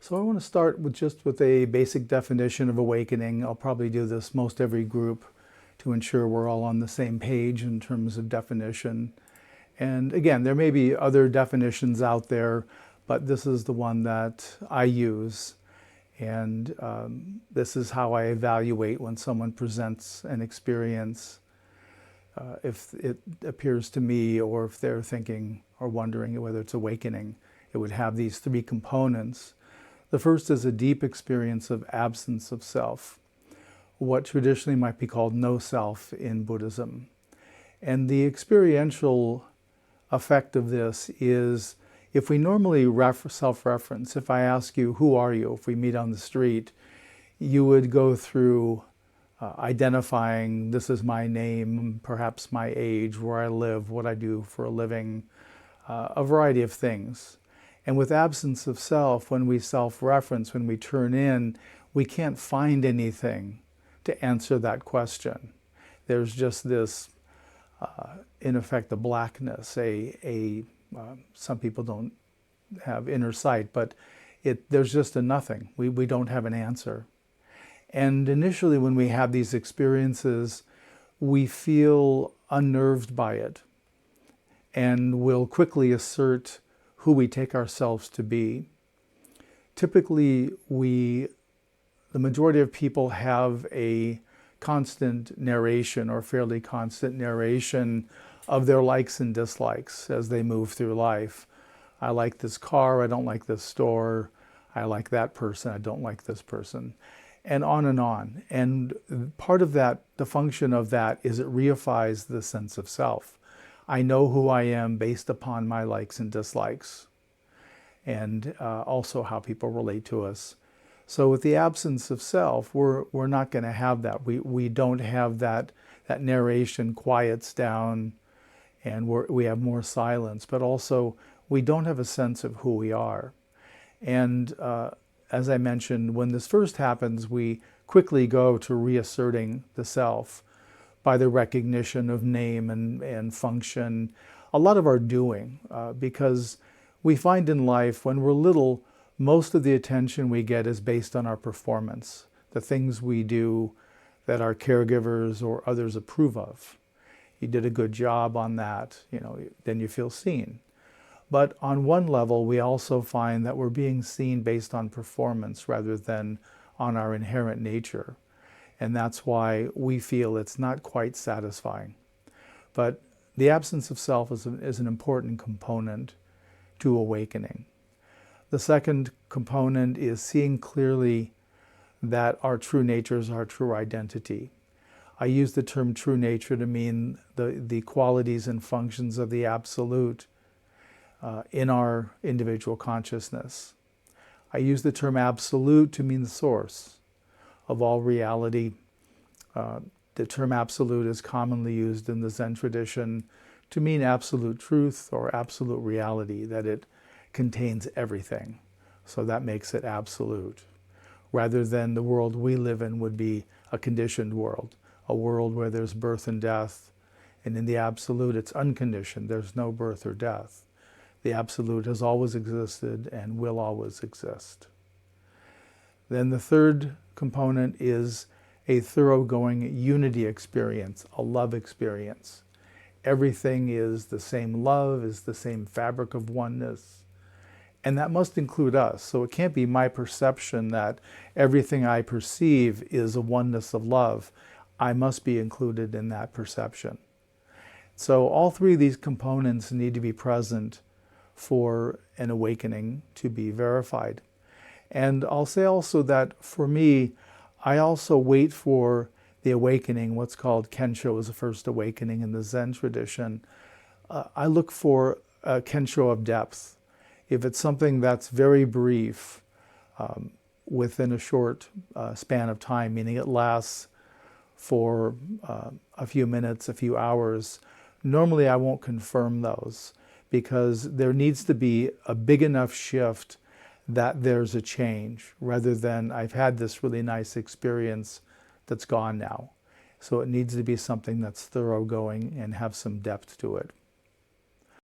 So I want to start with a basic definition of awakening. I'll probably do this most every group to ensure we're all on the same page in terms of definition. And again, there may be other definitions out there, but this is the one that I use. And this is how I evaluate when someone presents an experience, if it appears to me or if they're thinking or wondering whether it's awakening. It would have these three components. The first is a deep experience of absence of self, what traditionally might be called no self in Buddhism. And the experiential effect of this is, if we normally self-reference, if I ask you, who are you? If we meet on the street, you would go through identifying, this is my name, perhaps my age, where I live, what I do for a living, a variety of things. And with absence of self, when we self-reference, when we turn in, we can't find anything to answer that question. There's just this, in effect, a blackness. Some people don't have inner sight, but there's just a nothing. We don't have an answer. And initially, when we have these experiences, we feel unnerved by it, and we'll quickly assert who we take ourselves to be. Typically, the majority of people have a constant narration or fairly constant narration of their likes and dislikes as they move through life. I like this car, I don't like this store, I like that person, I don't like this person, and on and on. And part of that, the function of that, is it reifies the sense of self. I know who I am based upon my likes and dislikes, and also how people relate to us. So with the absence of self, we're not going to have that. We don't have that narration quiets down, and we have more silence, but also we don't have a sense of who we are. And as I mentioned, when this first happens, we quickly go to reasserting the self by the recognition of name and function, a lot of our doing, because we find in life, when we're little, most of the attention we get is based on our performance, the things we do that our caregivers or others approve of. You did a good job on that, then you feel seen. But on one level, we also find that we're being seen based on performance rather than on our inherent nature. And that's why we feel it's not quite satisfying. But the absence of self is an important component to awakening. The second component is seeing clearly that our true nature is our true identity. I use the term true nature to mean the qualities and functions of the absolute in our individual consciousness. I use the term absolute to mean the source of all reality. The term absolute is commonly used in the Zen tradition to mean absolute truth or absolute reality, that it contains everything. So that makes it absolute. Rather than the world we live in would be a conditioned world, a world where there's birth and death. And in the absolute, it's unconditioned. There's no birth or death. The absolute has always existed and will always exist. Then the third component is a thoroughgoing unity experience, a love experience. Everything is the same love, is the same fabric of oneness. And that must include us. So it can't be my perception that everything I perceive is a oneness of love. I must be included in that perception. So all three of these components need to be present for an awakening to be verified. And I'll say also that for me, I also wait for the awakening, what's called Kenshō is the first awakening in the Zen tradition. I look for a Kenshō of depth. If it's something that's very brief, within a short span of time, meaning it lasts for a few minutes, a few hours, normally I won't confirm those, because there needs to be a big enough shift that there's a change, rather than I've had this really nice experience that's gone now. So it needs to be something that's thoroughgoing and have some depth to it.